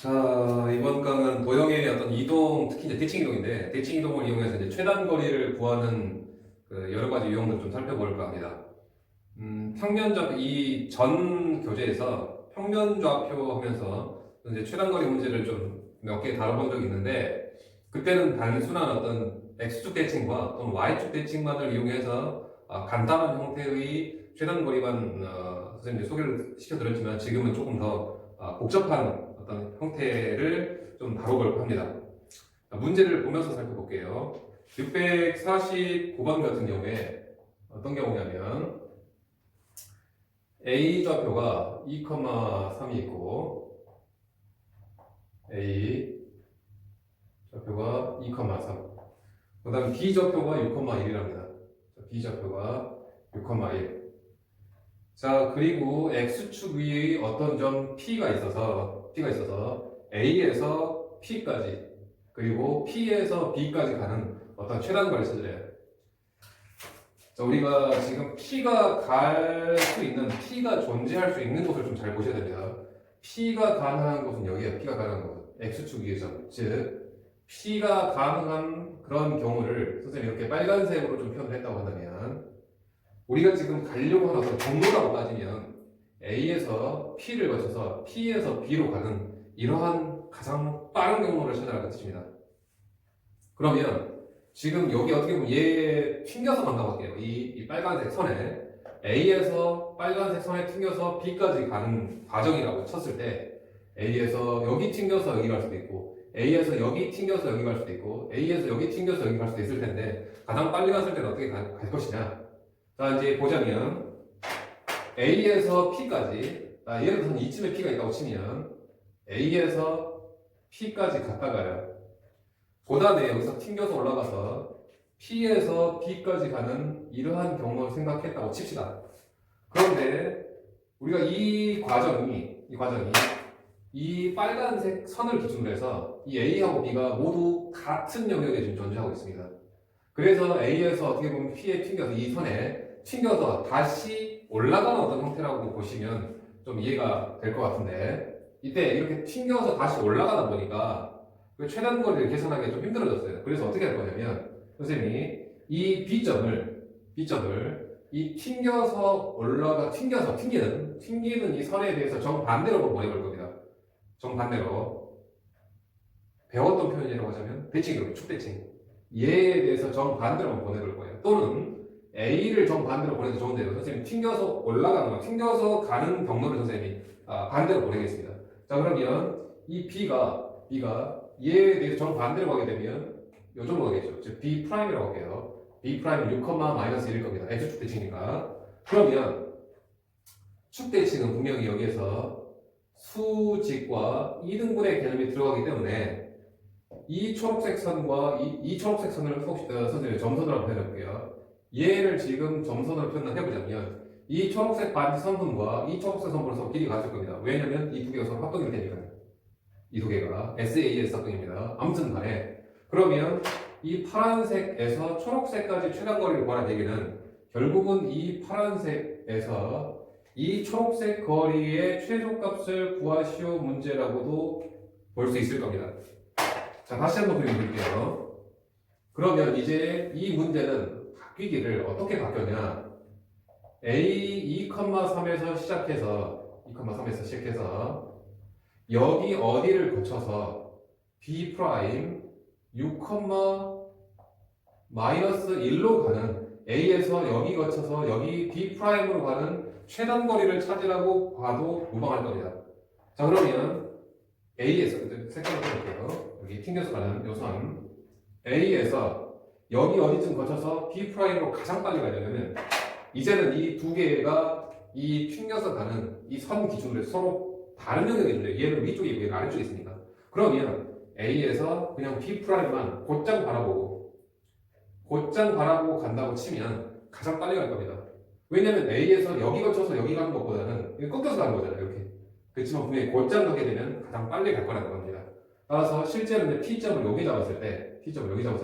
자, 이번 강은 도형의 어떤 이동, 특히 이제 대칭 이동인데, 대칭 이동을 이용해서 이제 최단 거리를 구하는 그 여러 가지 유형들 좀 살펴볼까 합니다. 평면좌표, 이 전 교재에서 평면좌표 하면서 이제 최단 거리 문제를 좀 몇 개 다뤄본 적이 있는데, 그때는 단순한 어떤 X축 대칭과 또는 Y축 대칭만을 이용해서 간단한 형태의 최단 거리만 선생님이 소개를 시켜드렸지만, 지금은 조금 더 복잡한 어떤 형태를 좀 다뤄보려고 합니다. 문제를 보면서 살펴볼게요. 649번 같은 경우에 어떤 경우냐면 A 좌표가 2,3이 있고 A 좌표가 2,3, 그 다음 B 좌표가 6,1이랍니다. B 좌표가 6,1. 자, 그리고 X축 위에 어떤 점 P가 있어서 A에서 P까지, 그리고 P에서 B까지 가는 어떤 최단 거리를 찾으래요. 자, 우리가 지금 P가 갈 수 있는, P가 존재할 수 있는 곳을 좀 잘 보셔야 됩니다. P가 가능한 곳은 여기에요. P가 가능한 곳은 X축 위의 점, 즉 P가 가능한 그런 경우를 선생님이 이렇게 빨간색으로 좀 표현을 했다고 한다면, 우리가 지금 가려고 하는 어떤 경로라고 따지면 A에서 P를 거쳐서 P에서 B로 가는 이러한 가장 빠른 경로를 찾아라는 뜻입니다. 그러면 지금 여기 어떻게 보면 얘 튕겨서 간다고 할게요. 이 빨간색 선에 A에서 빨간색 선에 튕겨서 B까지 가는 과정이라고 쳤을 때, A에서 여기 튕겨서 여기 갈 수도 있고, A에서 여기 튕겨서 여기 갈 수도 있고, A에서 여기 튕겨서 여기 갈 수도 있을 텐데, 가장 빨리 갔을 때는 어떻게 갈 것이냐. 자, 이제 보자면 A에서 P까지, 예를 들어서 이쯤에 P가 있다고 치면 A에서 P까지 갔다가요, 그 다음에 여기서 튕겨서 올라가서 P에서 B까지 가는 이러한 경로를 생각했다고 칩시다. 그런데 우리가 이 과정이 이 빨간색 선을 기준으로 해서 이 A하고 B가 모두 같은 영역에 지금 존재하고 있습니다. 그래서 A에서 어떻게 보면 P에 튕겨서 이 선에 튕겨서 다시 올라가는 어떤 형태라고 보시면 좀 이해가 될 것 같은데, 이때 이렇게 튕겨서 다시 올라가다 보니까 그 최단 거리를 계산하기가 좀 힘들어졌어요. 그래서 어떻게 할 거냐면, 선생님이 이 B점을 이 튕겨서 튕기는 이 선에 대해서 정반대로 보내볼 겁니다. 정반대로. 배웠던 표현이라고 하자면 대칭이라고, 축대칭. 얘에 대해서 정반대로 보내볼 거예요. 또는 A를 정반대로 보내도 좋은데요, 선생님 튕겨서 올라가는 거, ting겨서 가는 경로를 선생님이 반대로 보내겠습니다. 자, 그러면 이 B가 얘에 대해서 정반대로 가게 되면 요쪽으로 가겠죠. 즉 B'이라고 할게요. B'은 6,-1일 겁니다. X축 대칭이니까. 그러면 축대칭은 분명히 여기에서 수직과 이등분의 개념이 들어가기 때문에 이 초록색 선과 이 초록색 선을 선생님이 점선으로 한번 해볼게요. 얘를 지금 점선으로 표현을 해보자면 이 초록색 반지 선분과 이 초록색 선분은 서로 길이가 같을 겁니다. 왜냐면 이 두 개가 서로 합동이 되니까요. 이 두 개가 SAS 합동입니다. 아무튼 간에, 그러면 이 파란색에서 초록색까지 최단 거리를 구하라는 얘기는 결국은 이 파란색에서 이 초록색 거리의 최소값을 구하시오 문제라고도 볼 수 있을 겁니다. 자, 다시 한번 그려볼게요. 그러면 이제 이 문제는 바뀌기를 어떻게 바뀌었냐. A 2,3에서 시작해서 여기 어디를 거쳐서 B' 6,-1로 가는, A에서 여기 거쳐서 여기 B'으로 가는 최단 거리를 찾으라고 봐도 무방할 겁니다. 자, 그러면 A에서, 색깔로 해볼게요. 여기 튕겨서 가는 요 선 A에서 여기 어디쯤 거쳐서 B'으로 가장 빨리 가려면, 이제는 이 두 개가 이 튕겨서 가는 이 선 기준으로 서로 다른 영역에 있는데, 얘는 위쪽에 얘가 아래쪽에 있으니까, 그러면 A에서 그냥 B'만 곧장 바라보고 간다고 치면 가장 빨리 갈 겁니다. 왜냐면 A에서 여기 거쳐서 여기 가는 것보다는 꺾여서 가는 거잖아요. 이렇게. 그렇지만 분명히 곧장 가게 되면 가장 빨리 갈 거라는 겁니다. 따라서 실제로는 P점을 여기 잡았을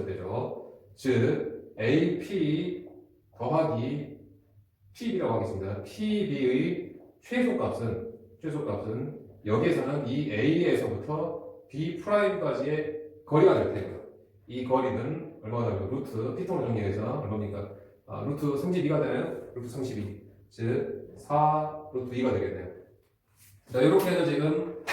때죠. 즉 AP 더하기 PB라고 하겠습니다. PB의 최소값은 여기에서는 이 A에서부터 B 프라임까지의 거리가 될 테고요. 이 거리는 얼마가 되고 루트 피통을 정리해서 얼마입니까? 루트 32가 되나요? 루트 32. 즉 4 루트 2가 되겠네요. 자, 이렇게 해서 지금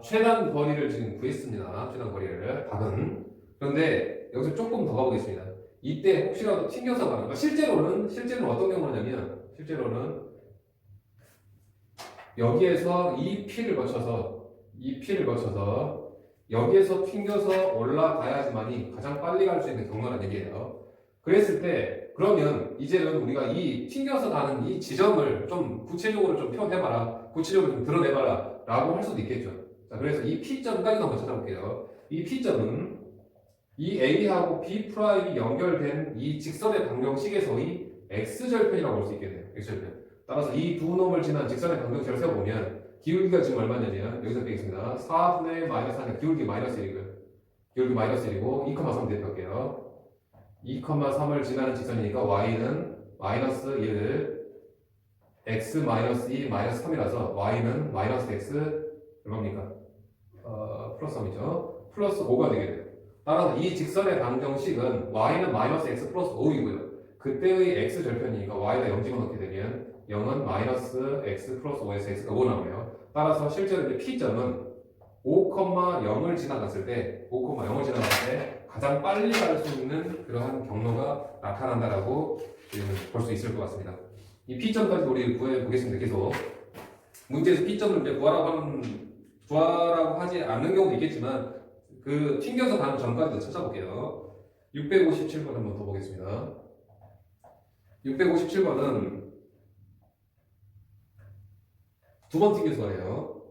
최단 거리를 지금 구했습니다. 최단 거리를 답은. 그런데 여기서 조금 더 가보겠습니다. 이때 혹시라도 튕겨서 가는 그러니까 실제로는 어떤 경우냐면 실제로는 여기에서 이 P를 거쳐서 여기에서 튕겨서 올라가야지만이 가장 빨리 갈 수 있는 경로라는 얘기예요. 그랬을 때 그러면 이제는 우리가 이 튕겨서 가는 이 지점을 좀 구체적으로 좀 표현해봐라, 구체적으로 좀 드러내봐라 라고 할 수도 있겠죠. 자, 그래서 이 P점까지도 한번 찾아볼게요. 이 P점은 이 A하고 B 프라임이 연결된 이 직선의 방정식에서의 X절편이라고 볼 수 있겠네요. X절편. 따라서 이 두 놈을 지난 직선의 방정식을 세워보면 기울기가 지금 얼마냐면 여기서 빼겠습니다. 4분의 마이너스 1은 기울기 마이너스 1이고요. 기울기 마이너스 1이고 2,3 대입할게요. 2,3을 지나는 직선이니까 y는 마이너스 1, x 마이너스 2, 마이너스 3이라서 y는 마이너스 x 얼마입니까? 플러스 3이죠. 플러스 5가 되겠네요. 따라서 이 직선의 방정식은 y는 마이너스 x 플러스 5이고요. 그때의 x 절편이니까 y가 0 집어넣게 되면 0은 마이너스 x 플러스 5에서 x가 5 나오네요. 따라서 실제로 이제 P점은 5,0을 지나갔을 때 가장 빨리 갈 수 있는 그러한 경로가 나타난다라고 볼 수 있을 것 같습니다. 이 P점까지 우리 구해 보겠습니다. 계속 문제에서 P점을 이제 구하라고 하지 않는 경우도 있겠지만 그 튕겨서 가는 전까지도 찾아볼게요. 657번 한번 더 보겠습니다. 657번은 두 번 튕겨서 가요.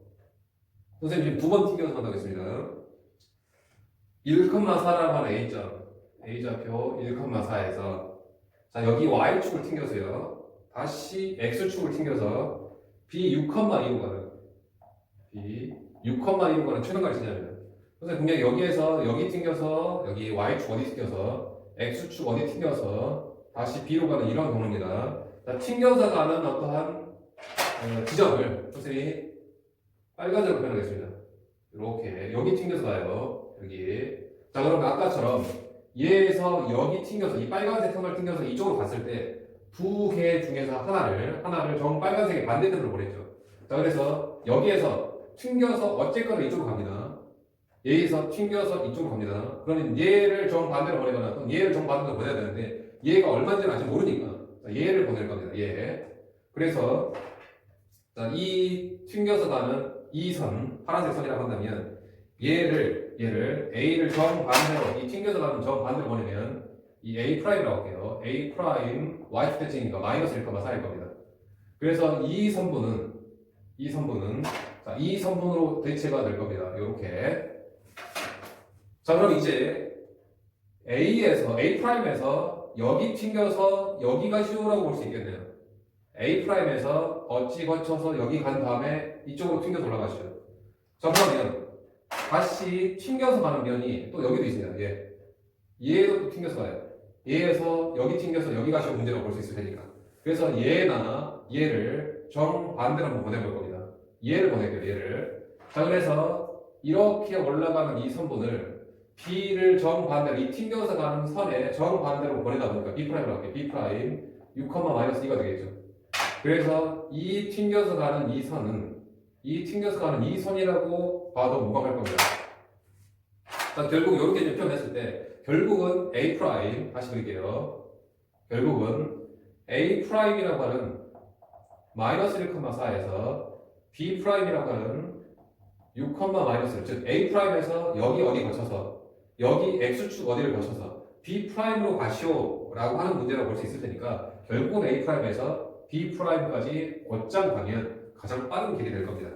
선생님 지금 두 번 튕겨서 간다고 했습니다. 1,4라고 하는 A점, A좌표 1,4에서 자 여기 Y축을 튕겨서요. 다시 X축을 튕겨서 B6,2로 가는 B6,2로 가는 최단거리 찾아내요. 선생님 분명히 여기에서 여기 튕겨서 여기 Y축 어디 튕겨서 X축 어디 튕겨서 다시 B로 가는 이런 경로입니다. 자, 튕겨서 가는 어떠한 지점을 선생님이 빨간색으로 표현하겠습니다. 이렇게 여기 튕겨서 가요. 여기. 자 그럼 아까처럼 얘에서 여기 튕겨서 이 빨간색 선을 튕겨서 이쪽으로 갔을 때 두 개 중에서 하나를 정 빨간색의 반대편으로 보냈죠. 자 그래서 여기에서 튕겨서 어쨌거나 이쪽으로 갑니다. 얘에서 튕겨서 이쪽으로 갑니다. 그러면 얘를 정 반대로 보내거나 또는 얘를 정 반대로 보내야 되는데 얘가 얼마인지는 아직 모르니까 얘를 보낼 겁니다. 얘. 그래서 자, 이 튕겨서 가는 이 선, 파란색 선이라고 한다면 얘를 A를 정반대로 이 튕겨서 가는 정반대로 보내면 이 A 프라임이라고 할게요. A 프라임 Y축 대칭이니까 마이너스 1,4일 겁니다. 그래서 이 선분은 자, 이 선분으로 대체가 될 겁니다. 이렇게. 자, 그럼 이제 A 프라임에서 여기 튕겨서 여기가 시오라고 볼 수 있겠네요. A 프라임에서 어찌 거쳐서 여기 간 다음에 이쪽으로 튕겨서 올라가시죠. 자, 그러면 다시 튕겨서 가는 면이 또 여기도 있습니다. 얘도 또 튕겨서 가요. 얘에서 여기 튕겨서 여기 가시오 문제라고 볼 수 있을 테니까. 그래서 얘나 얘를 정반대로 한번 보내볼 겁니다. 얘를 보낼게요. 얘를. 자, 그래서 이렇게 올라가는 이 선분을 B를 정반대로 이 튕겨서 가는 선에 정반대로 보내다 보니까 B'으로 할게요. B'U, 2가 되겠죠. 그래서 이 튕겨서 가는 이 선은 이 튕겨서 가는 이 선이라고 봐도 무방할 겁니다. 자, 결국 이렇게 이제 표현했을 때 결국은 A 프라임 다시 그릴게요. 결국은 A 프라임이라고 하는 마이너스 1,4에서 B 프라임이라고 하는 6, 마이너스 1, 즉 A 프라임에서 여기 어디 거쳐서 여기 X축 어디를 거쳐서 B 프라임으로 가시오라고 하는 문제라고 볼 수 있을 테니까 결국은 A 프라임에서 B 프라임까지 곧장 가면 가장 빠른 길이 될 겁니다.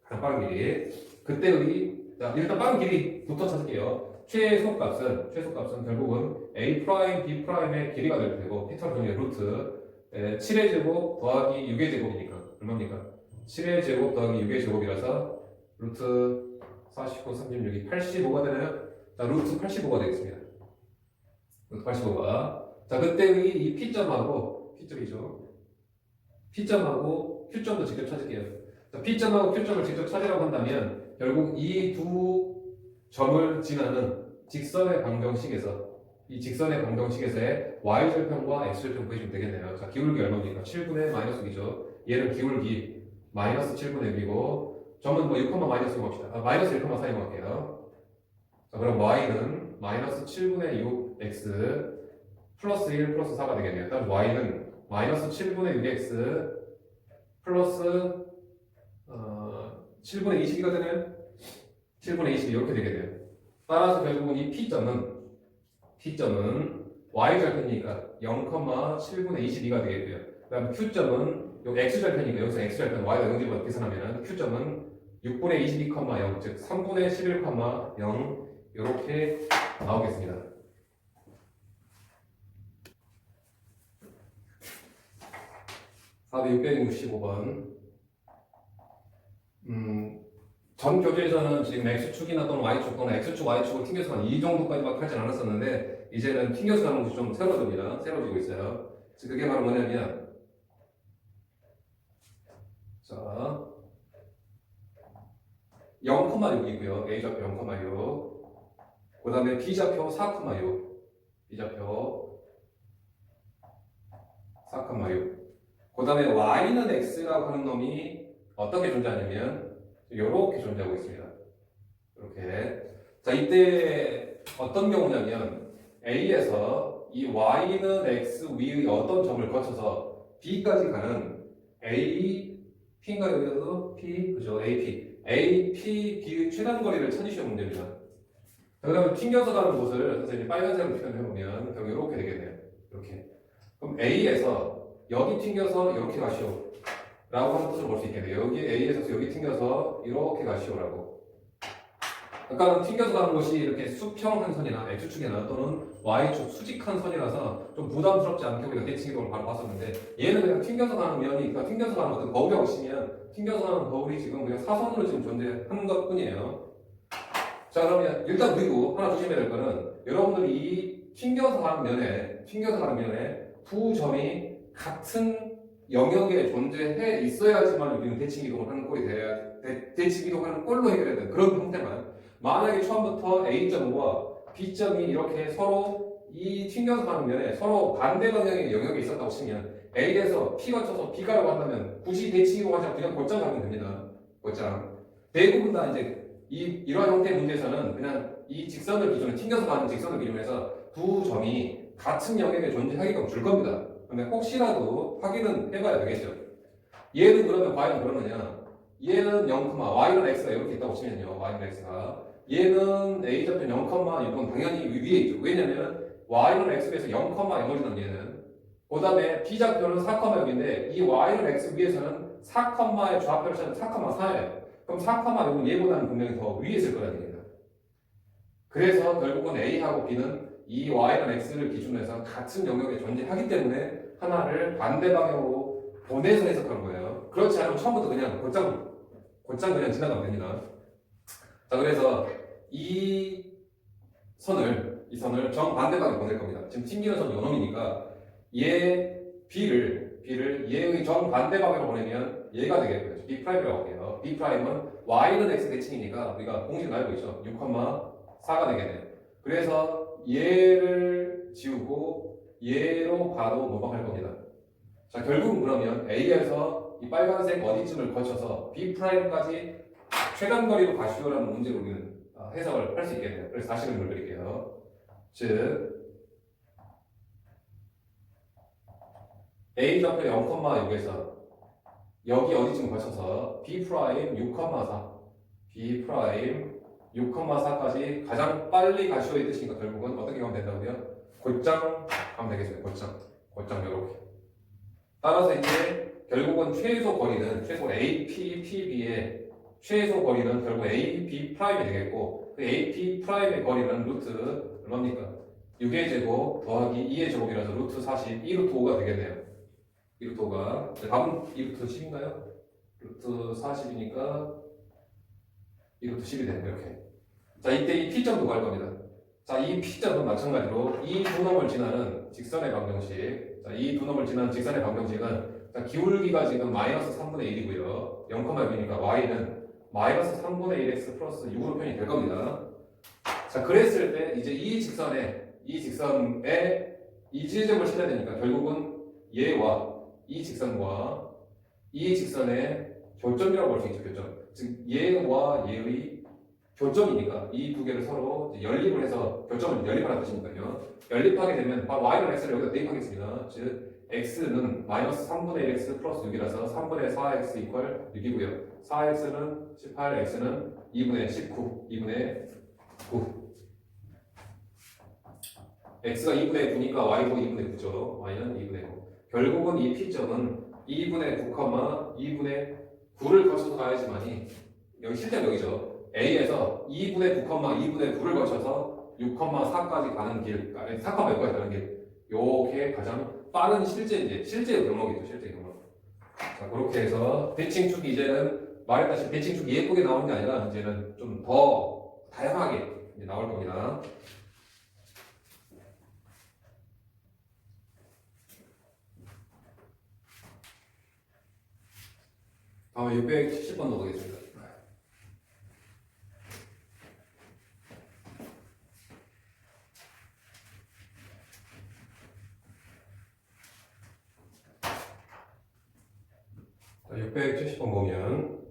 가장 빠른 길이. 그때의 일단 빠른 길이부터 찾을게요. 최소값은 결국은 A 프라임, B 프라임의 길이가 될 테고 피터 정의 루트 7의 제곱 더하기 6의 제곱이니까 얼마입니까? 7의 제곱 더하기 6의 제곱이라서 루트 49, 36이 85가 되나요? 자, 루트 85가 되겠습니다. 루트 85가. 자, 그때의 이 P점하고 Q점도 직접 찾을게요. 자, P점하고 Q점을 직접 찾으라고 한다면 결국 이 두 점을 지나는 직선의 방정식에서 이 직선의 방정식에서의 y절편과 x절편 구해주면 되겠네요. 자, 기울기 얼마입니까? 7분의 마이너스 6이죠. 얘는 기울기 마이너스 7분의 6이고 점은 뭐 6, 마이너스 6 합시다. 마이너스 1, 4 이용할게요. 자, 그럼 y는 마이너스 7분의 6 x 플러스 1 플러스 4가 되겠네요. 따라서 y는 마이너스 7분의 6x 플러스 7분의 22가 되나요? 7분의 22 이렇게 되겠네요. 따라서 결국은 이 P점은 y절편이니까 0,7분의 22가 되겠고요. 그 다음 Q점은 요 x절편이니까 여기서 x절편 y가 0집어 계산하면 Q점은 6분의 22,0 즉 3분의 11,0 이렇게 나오겠습니다. 4,665번. 전 교재에서는 지금 x축이나 또는 y축 또는 x축, y축을 튕겨서 한 이 정도까지밖에 하진 않았었는데 이제는 튕겨서 가는 것이 좀 새로워지고 있어요. 그래서 그게 바로 뭐냐면 자 0,6이고요. a좌표 0,6 그 다음에 b좌표 4,6 b좌표 4,6 그 다음에 y는 x라고 하는 놈이 어떻게 존재하냐면 이렇게 존재하고 있습니다. 이렇게. 자, 이때 어떤 경우냐면 A에서 이 Y는 X 위의 어떤 점을 거쳐서 B까지 가는 A, P인가요? 여기서도 P, 그죠? AP. A, P, B의 최단 거리를 찾으시면 문제입니다. 자, 그러면 튕겨서 가는 곳을 선생님이 빨간색으로 표현해보면 결국 이렇게 되겠네요. 이렇게. 그럼 A에서 여기 튕겨서 이렇게 가시오. 라고 하는 뜻을 볼 수 있겠네요. 여기 A에서 여기 튕겨서 이렇게 가시오라고. 아까는 튕겨서 가는 것이 이렇게 수평한 선이나 X축이나 또는 Y축 수직한 선이라서 좀 부담스럽지 않게 우리가 대칭이동을 바로 봤었는데 얘는 그냥 튕겨서 가는 면이 그러니까 튕겨서 가는 어떤 거울이라고 치면 튕겨서 가는 거울이 지금 그냥 사선으로 지금 존재하는 것 뿐이에요. 자, 그러면 일단 그리고 하나 조심해야 될 거는 여러분들이 이 튕겨서 가는 면에 두 점이 같은 영역에 존재해 있어야지만 우리는 대칭이동을 하는 꼴이 돼야 대칭이동하는 꼴로 해결해야 되는 그런 형태만. 만약에 처음부터 A점과 B점이 이렇게 서로 이 튕겨서 가는 면에 서로 반대 방향의 영역에 있었다고 치면 A에서 P 거쳐서 B 가라고 한다면 굳이 대칭이동하지 않고 그냥 곧장 가면 됩니다. 곧장. 대부분 다 이제 이러한 형태의 문제에서는 그냥 이 직선을 기준으로 튕겨서 가는 직선을 기준으로 해서 두 점이 같은 영역에 존재하게끔 줄 겁니다. 근데 혹시라도 확인은 해봐야 되겠죠. 얘는 그러면 과연 그러느냐? 얘는 0, y는 x가 이렇게 있다고 치면요. y는 x가 얘는 a좌표 0,6은 당연히 위에 있죠. 왜냐면 y는 x에서 0,0을 지난 얘는 그 다음에 b좌표는 4,6인데 이 y는 x 위에서는 4,의 좌표를 찾는 4,4예요. 그럼 4,6은 얘보다는 분명히 더 위에 있을 거라는 얘기입니다. 그래서 결국은 a하고 b는 이 y는 x를 기준으로 해서 같은 영역에 존재하기 때문에 하나를 반대 방향으로 보내서 해석한 거예요. 그렇지 않으면 처음부터 그냥 곧장 그냥 지나가면 됩니다. 자, 그래서 이 선을 정반대 방향으로 보낼 겁니다. 지금 튕기는 선이 요놈이니까 얘 B를 얘의 정반대 방향으로 보내면 얘가 되겠고요. B'이라고 할게요. B'은 y는 x 대칭이니까 우리가 공식을 알고 있죠. 6,4가 되겠네요. 그래서 얘를 지우고 얘로 바로 모방할 겁니다. 자, 결국은 그러면 A에서 이 빨간색 어디쯤을 거쳐서 B'까지 최단 거리로 가시오라는 문제로 우리는 해석을 할 수 있겠네요. 그래서 다시 그림을 그릴게요. 즉 A좌표 0,6에서 여기 어디쯤 거쳐서 B' 6,4 B' 6,4까지 가장 빨리 가시오의 뜻이니까 결국은 어떻게 가면 된다고요? 곧장 가면 되겠습니다. 곧장 이렇게. 따라서 이제 결국은 최소 거리는 AP, PB의 최소 거리는 결국 AB 프라임이 되겠고 그 AP 프라임의 거리는 루트 얼마입니까? 6의 제곱 더하기 2의 제곱이라서 루트 40, 2루트 5가 되겠네요. 2루트 5가 답은 2루트 10인가요? 루트 40이니까 2루트 10이 되는 이렇게. 자, 이때 이 P점도 구할 겁니다. 자, 이 P점은 마찬가지로 이 두 놈을 지나는 직선의 방정식. 자, 이 두 놈을 지나는 직선의 방정식은 자, 기울기가 지금 마이너스 3분의 1이고요. 0,6이니까 y는 마이너스 3분의 1x 플러스 6으로 표현이 될 겁니다. 자, 그랬을 때 이제 이 직선에 이 지점을 찾아야 되니까 결국은 얘와 이 직선과 이 직선의 교점이라고 볼 수 있죠. 교점. 즉 얘와 얘의 교점이니까 이 두 개를 서로 연립을 해서 교점을 연립하라는 뜻이니까요. 연립하게 되면 바로 y는 x를 여기다 대입하겠습니다. 즉 x는 마이너스 3분의 1x 플러스 6이라서 3분의 4x 이퀄 6이고요. 4x는 18, x는 2분의 19, 2분의 9. x가 2분의 9니까 y도 2분의 9죠. y는 2분의 9. 결국은 이 p점은 2분의 9, 2분의 9를 거쳐서 가야지만이 여기 실제 여기죠. A에서 2분의 9, 2분의 9를 거쳐서 6,4까지 가는 길, 4, 몇 까지 가는 길. 요게 가장 빠른 실제 경로겠죠. 실제 경로. 자, 그렇게 해서 대칭축이 이제는 말했다시피 대칭축이 예쁘게 나오는 게 아니라 이제는 좀 더 다양하게 나올 겁니다. 다음에 670번 넘어가겠습니다. 자, 670번 보면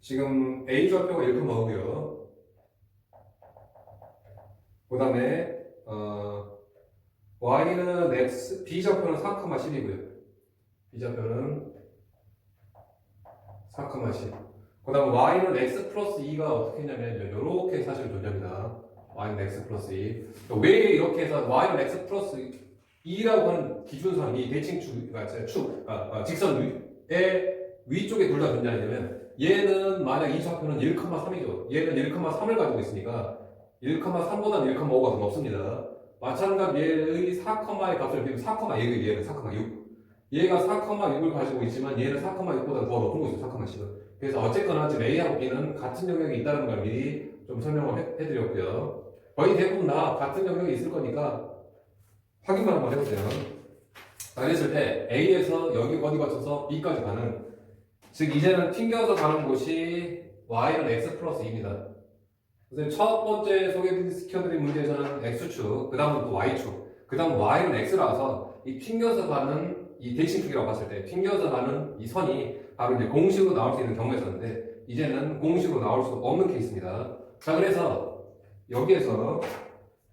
지금 A 좌표가 1,5고요. 그 다음에 y는 x, b 좌표는 4,10이고요. b 좌표는 4,10. 그 다음 y는 x 플러스 2가 어떻게 했냐면 이렇게 사실 존재합니다. y는 x 플러스 2. 왜 이렇게 해서 y는 x 플러스 2라고 하는 기준선, 이 대칭축, 직선 위쪽에 둘 다 존재하냐면 얘는 만약 이 좌표는 1,3이죠. 얘는 1,3을 가지고 있으니까 1,3보다는 1,5가 더 높습니다. 마찬가지 얘의 4,의 값을 비우면 4,6이에요. 얘는 4,6. 얘가 4,6을 가지고 있지만 얘는 4,6보다 더 높은 곳이죠. 4,10은. 그래서 어쨌거나 지금 A하고 B는 같은 영역이 있다는 걸 미리 좀 설명을 해드렸고요. 거의 대부분 다 같은 영역이 있을 거니까 확인만 한번 해보세요. 그랬을 때 A에서 여기 어디 거쳐서 B까지 가는, 즉 이제는 튕겨서 가는 곳이 y는 x 플러스 2입니다. 그래서 첫 번째 소개시켜드린 문제에서는 x축, 그 다음은 또 y축, 그 다음 y는 x라서 이 튕겨서 가는 이 대칭축이라고 봤을 때 튕겨서 가는 이 선이 바로 이제 공식으로 나올 수 있는 경우가 있었는데 이제는 공식으로 나올 수 없는 케이스입니다. 자, 그래서 여기에서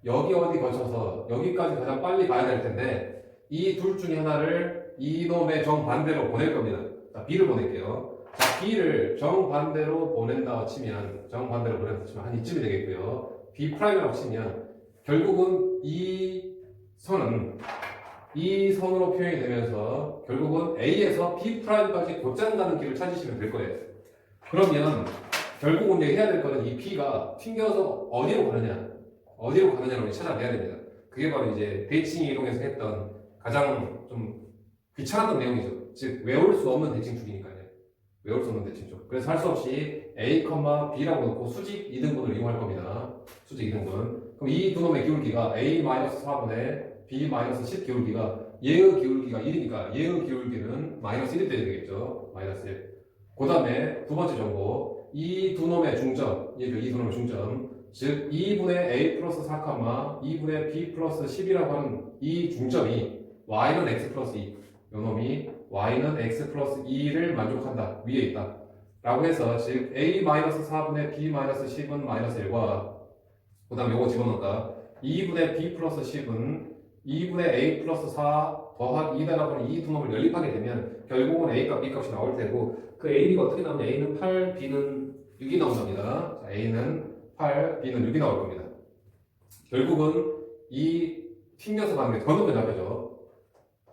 여기 어디 거쳐서 여기까지 가장 빨리 가야 될 텐데 이 둘 중에 하나를 이놈의 정반대로 보낼 겁니다. 자, B를 보낼게요. 자, B를 정반대로 보낸다 치면 한 이쯤이 되겠고요. B'이라고 치면 결국은 이 선은 이 선으로 표현이 되면서 결국은 A에서 B'까지 곧장 가는 길을 찾으시면 될 거예요. 그러면 결국은 이제 해야 될 거는 이 B가 튕겨서 어디로 가느냐를 찾아내야 됩니다. 그게 바로 이제 대칭 이동에서 했던 가장 좀 귀찮았던 내용이죠. 즉 외울 수 없는 대칭축이니까요. 외울 수 없는 대칭축. 그래서 할 수 없이 A, B라고 놓고 수직 이등분을 이용할 겁니다. 수직 이등분. 그럼 이 두 놈의 기울기가 A-4분의 B-10 기울기가 얘의 기울기가 1이니까 얘의 기울기는 마이너스 1이 돼야 되겠죠. 마이너스 1. 그 다음에 두 번째 정보. 이 두 놈의 중점, 즉 2분의 A 플러스 4, 2분의 B 플러스 10이라고 하는 이 중점이 y는 x 플러스 2, 요놈이 y는 x 플러스 2를 만족한다, 위에 있다 라고 해서 즉 A-4분의 B-10은 마이너스 1과 그 다음 요거 집어넣었다 2분의 B 플러스 10은 2분의 A 플러스 4 더하기 2다라고 하는 이 두 놈을 연립하게 되면 결국은 A값, B값이 나올 테고 그 AB가 어떻게 나오냐. A는 8, B는 6이 나온답니다. 자, A는 8, B는 6이 나올 겁니다. 결국은 이 튕겨서 가는 게 더 높은 좌표죠.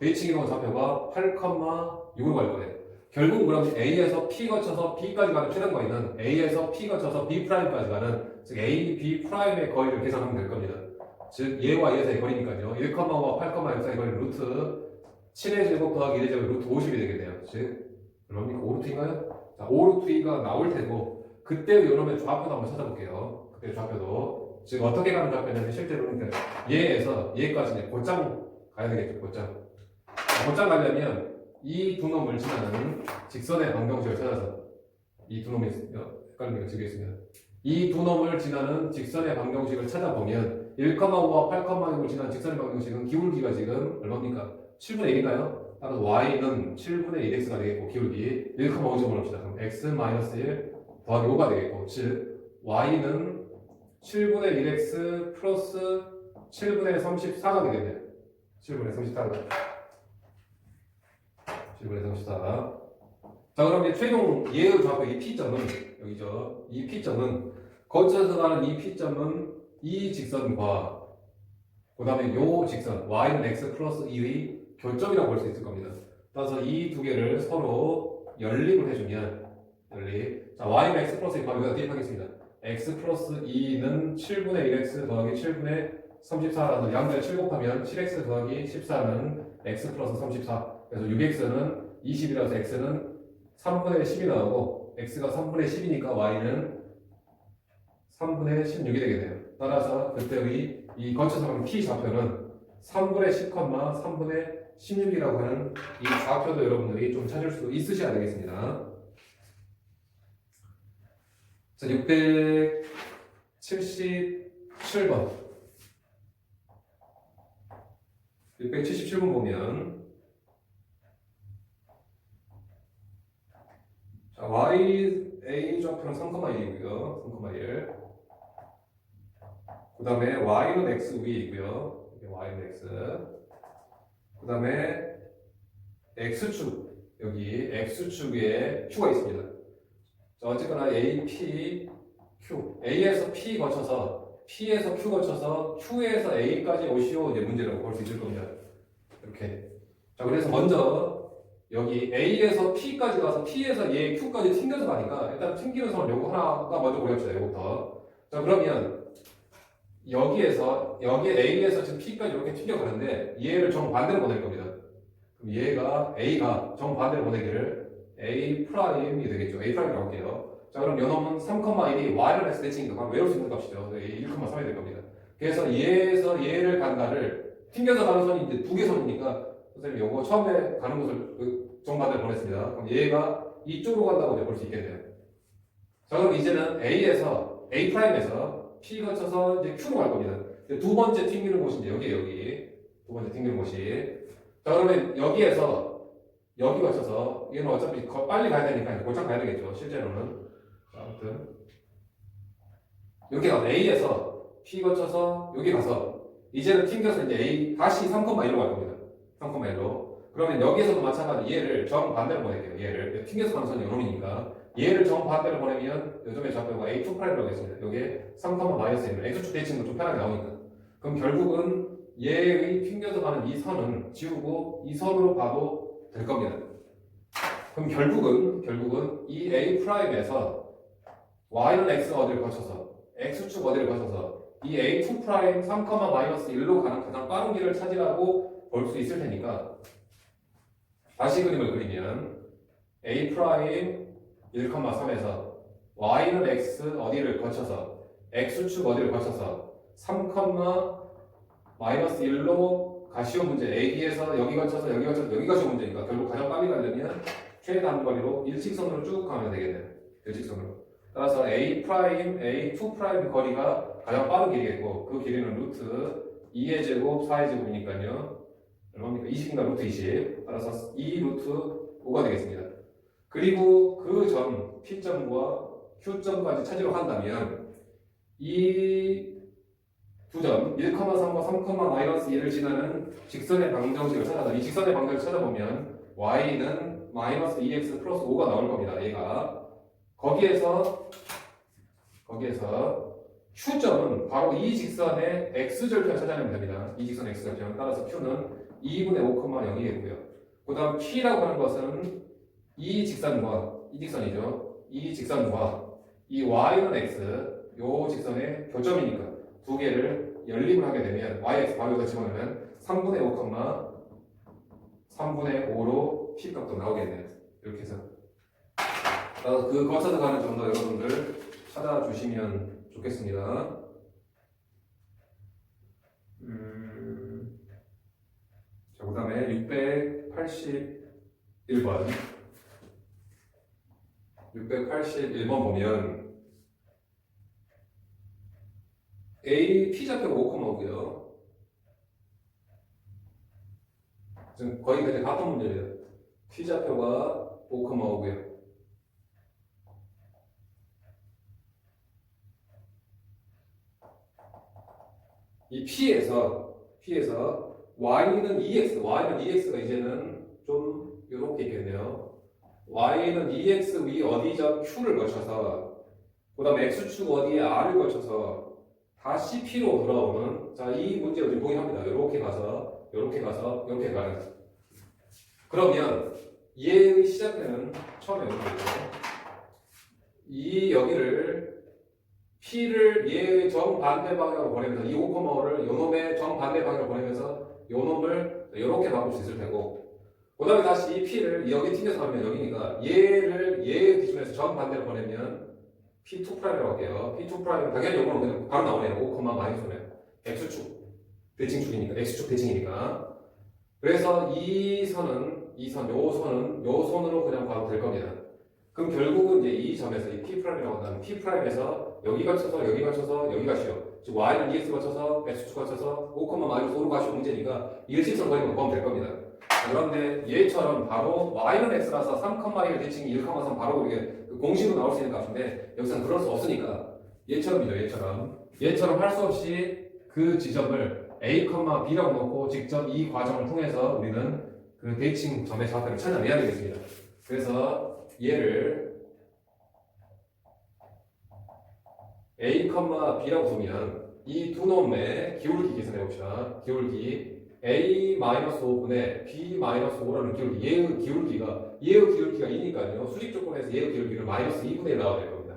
대칭이동 좌표가 8,6으로 갈 거예요. 결국 그럼 A에서 P 거쳐서 B까지 가는 최단 거리는 A에서 P 거쳐서 B'까지 가는 즉 A, B'의 거리를 계산하면 될 겁니다. 즉 얘와 얘 사이 거리니까요. 1,5와 8,6 사이 거리는 루트 7의 제곱 더하기 1의 제곱 루트 50이 되겠네요. 즉 얼마입니까? 5루트인가요? 자, 5루트가 나올 테고 그때 요놈의 좌표도 한번 찾아볼게요. 그때 좌표도 즉 어떻게 가는 좌표냐면 실제로 그러니까 얘에서 얘까지 곧장 가야 되겠죠. 곧장 가려면 이 두 놈을 지나는 직선의 방정식을 찾아서 이 두 놈이 헷갈리는 게 지금 있습니다. 이 두 놈을 지나는 직선의 방정식을 찾아보면 1,5와 8,6을 지나는 직선의 방정식은 기울기가 지금 얼마입니까? 7분의 1인가요? 따라서 y는 7분의 1x가 되겠고 기울기 1,5점을 합시다. 그럼 x-1 더하기 5가 되겠고 즉 y는 7분의 1x 플러스 7분의 34가 되겠네요. 7분의 34가 7분의 34. 자 그럼 이제 최종 예의 좌표 이 P점은 여기죠. 이 P점은 거쳐서 가는 이 P점은 이 직선과 그 다음에 요 직선 y는 x 플러스 2의 교점이라고 볼 수 있을 겁니다. 따라서 이 두 개를 서로 연립을 해주면 자 y는 x 플러스 2 바로 여기다 대입하겠습니다. x 플러스 2는 7분의 1x 더하기 7분의 34라서 양변 7 곱하면 7x 더하기 14는 x 플러스 34 그래서 6x는 20이라서 x는 3분의 10이 나오고 x가 3분의 10이니까 y는 3분의 16이 되겠네요. 따라서 그때의 이 거쳐서 가는 p 좌표는 3분의 10, 3분의 16이라고 하는 이 좌표도 여러분들이 좀 찾을 수 있으셔야 되겠습니다. 자, 677번. 677번 보면 자, YA 좌표는 3,1이고요. 3,1. 그 다음에 Y는 X 위에 있고요. Y는 X. 그 다음에 X축. 여기 X축에 Q가 있습니다. 자, 어쨌거나 A, P, Q. A에서 P 거쳐서 P에서 Q 거쳐서 Q에서 A까지 오시오 이제 문제라고 볼 수 있을 겁니다. 이렇게. 자, 그래서 먼저 여기 A에서 P까지 가서 P에서 얘 Q까지 튕겨서 가니까 일단 튕기는 선을 요거 하나가 먼저 고려합시다. 요거부터. 자, 그러면 여기에 A에서 지금 P까지 이렇게 튕겨가는데 얘를 정반대로 보낼 겁니다. 그럼 A가 정반대로 보내기를 A 프라임이 되겠죠. A 프라임이라고 할게요. 자, 그럼 요놈은 3,1이 Y를 했을 때 치니까 바로 외울 수 있는 값이죠. 1,3이 될 겁니다. 그래서 얘에서 얘를 간다를 튕겨서 가는 선이 이제 두 개 선이니까 선생님 요거 처음에 가는 곳을 정반대로 보냈습니다. 그럼 얘가 이쪽으로 간다고 볼 수 있겠네요. 자, 그럼 이제는 A 프라임에서 P 거쳐서 이제 Q로 갈 겁니다. 두 번째 튕기는 곳이 이제 여기 두 번째 튕기는 곳이. 자, 그러면 여기에서 여기 거쳐서 얘는 어차피 빨리 가야 되니까 곧장 가야 되겠죠. 실제로는. 자, 아무튼 이렇게 가서 A에서 P 거쳐서 여기 가서 이제는 튕겨서 이제 A 다시 3,1로 갈 겁니다. 3,1로. 그러면 여기에서도 마찬가지로 얘를 정반대로 보낼게요. 얘를 튕겨서 가는 선이 요놈이니까 얘를 정반대로 보내면 요즘에 좌표가 A2'이라고 했습니다. 요게 3,-1은 X축 대칭은 좀 편하게 나오니까. 그럼 결국은 얘의 튕겨서 가는 이 선은 지우고 이 선으로 봐도 될 겁니다. 그럼 결국은 이 A'에서 Y는 X 어디를 거쳐서 X축 어디를 거쳐서 이 A2' 3,-1로 가는 가장 빠른 길을 찾으라고 볼 수 있을 테니까 다시 그림을 그리면 A' 1,3에서 Y는 X 어디를 거쳐서 X축 어디를 거쳐서 3,-1로 가시오 문제 A에서 여기 거쳐서 여기 거쳐서 여기 가시오 문제니까 결국 가장 빨리 가려면 최단 거리로 일직선으로 쭉 가면 되겠네요. 일직선으로. 따라서 A', A2' 거리가 가장 빠른 길이겠고 그 길이는 루트 2의 제곱 4의 제곱이니까요. 얼마입니까? 20인가 루트 20. 따라서 2 루트 5가 되겠습니다. 그리고 그 점 P점과 Q점까지 찾으러 한다면 이 두 점 1,3과 3,-1을 지나는 직선의 방정식을 찾아서 이 직선의 방정식을 찾아보면 Y는 -2x 플러스 5가 나올 겁니다. 얘가 거기에서 Q점은 바로 이 직선의 X절편 찾아내면 됩니다. 이 직선의 X절편. 따라서 Q는 2분의 5,0이겠고요. 그 다음 P라고 하는 것은 이 직선과 이 직선이죠. 이 직선과 이 Y는 X 요 직선의 교점이니까 두 개를 연립을 하게 되면 YX 바로 여기다 집어넣으면 3분의 5, 3분의 5로 P 값도 나오겠네요. 이렇게 해서 그 거쳐서 가는 정도 여러분들 찾아주시면 좋겠습니다. 1번 681번 보면 A P좌표가 5,5고요. 지금 거의 그냥 같은 문제예요. P좌표가 5,5고요. 이 P에서 Y는 EX가 이제는 좀 이렇게 있겠네요. Y는 EX 위 어디죠? Q를 거쳐서 그 다음에 X축 어디에 R을 거쳐서 다시 P로 돌아오는 자, 이 문제가 지금 보긴 합니다. 이렇게 가서 이렇게 가는 그러면 얘의 시작되는 처음에 여기죠. 이 여기를 P를 얘의 정반대 방향으로 보내면서 이 5,5를 요놈의 정반대 방향으로 보내면서 요놈을 이렇게 바꿀 수 있을 테고 그 다음에 다시 이 P를 여기 튕겨서 가면 여기니까 얘를 얘의 기준에서 정반대로 보내면 P2'이라고 할게요. P2'은 당연히 요거는 그냥 바로 나오네요. 5, 마이너스면 X축 대칭축이니까 X축 대칭이니까 그래서 요 선으로 그냥 봐도 될 겁니다. 그럼 결국은 이제 이 점에서 이 P'이라고 한다면 P'에서 여기 거쳐서 여기 가시오. 즉 Y는 EX 거쳐서 X축 거쳐서 5,-5로 가시오 문제니까 일직선 거리만 보면 될 겁니다. 그런데 얘처럼 바로 Y는 X라서 3,1 대칭이 1,3 바로 이게 공식으로 나올 수 있는 값인데 여기서는 그럴 수 없으니까 얘처럼 할 수 없이 그 지점을 A, B라고 놓고 직접 이 과정을 통해서 우리는 그 대칭 점의 좌표를 찾아내야 되겠습니다. 그래서 얘를 A, B라고 두면 이 두 놈의 기울기 계산해 봅시다. 기울기 A-5분의 B-5라는 기울기 얘의 기울기가 2니까요. 수직 조건에서 얘의 기울기를 마이너스 2분의 1 나와야 될 겁니다.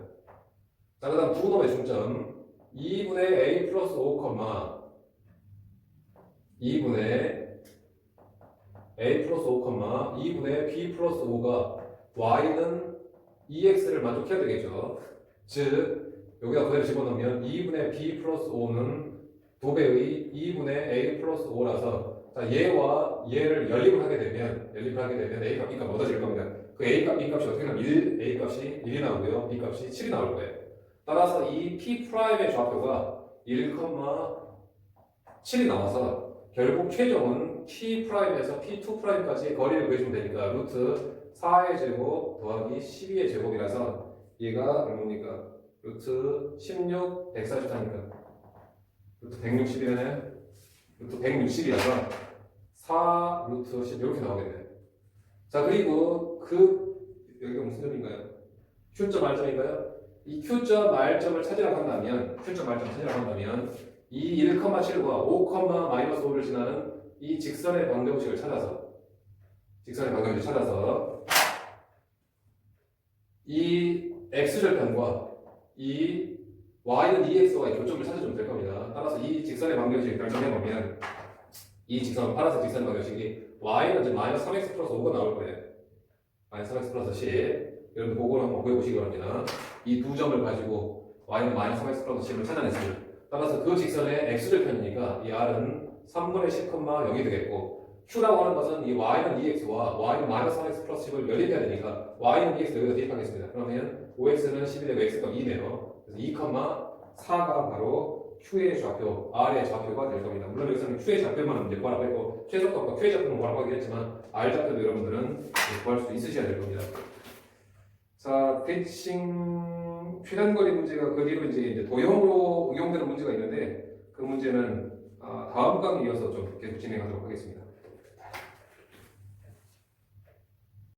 자, 그 다음 두 놈의 중점 2분의 A 플러스 5, 2분의 A 플러스 5, 2분의 B 플러스 5가 Y는 EX를 만족해야 되겠죠. 즉 여기다 그대로 집어넣으면 2분의 B 플러스 5는 2배의 2분의 A 플러스 5라서 자, 얘와 얘를 연립을 하게 되면 A값, B값 얻어질 겁니다. 그 A값, B값이 어떻게 나오면 A값이 1이 나오고요. B값이 7이 나올 거예요. 따라서 이 P'의 좌표가 1,7이 나와서 결국 최종은 P'에서 P2'까지 거리를 구해주면 되니까 루트 4의 제곱 더하기 12의 제곱이라서 얘가 얼마입니까? 루트 16, 144니까 루트 160이네. 루트 160이라서 4 루트 10 이렇게 나오겠네. 자, 그리고 여기가 무슨 점인가요? Q점 R점인가요? 이 Q점 R점을 찾으라고 한다면 이 1,7과 5,-5를 지나는 이 직선의 방정식을 찾아서 이 X절편과 이 Y는 EX와의 교점을 찾아주면 될 겁니다. 따라서 이 직선의 방정식을 결정해보면 이 직선, 파란색 직선의 방정식이 Y는 이제 마이너스 3x 플러스 5가 나올 거예요. 마이너스 3x 플러스 10. 여러분 그거를 한번 구해보시기 바랍니다. 이 두 점을 가지고 Y는 마이너스 3x 플러스 10을 찾아냈습니다. 따라서 그 직선의 X절편이니까 이 R은 3분의 10,0이 되겠고 Q라고 하는 것은 이 Y는 EX와 Y는 마이너스 3x 플러스 10을 연립해야 되니까 Y는 EX 여기다 대입하겠습니다. 그러면 5x는 10이 되고 x가 2네요. 그래서 2,4가 바로 Q의 좌표, R의 좌표가 될 겁니다. 물론 여기서는 Q의 좌표만 이제 구하라고 했고 최소값과 Q의 좌표는 구하라고 하긴 했지만 R 좌표도 여러분들은 구할 수 있으셔야 될 겁니다. 자, 대칭 최단거리 문제가 그 뒤로 이제 도형으로 응용되는 문제가 있는데 그 문제는 다음 강의 이어서 좀 계속 진행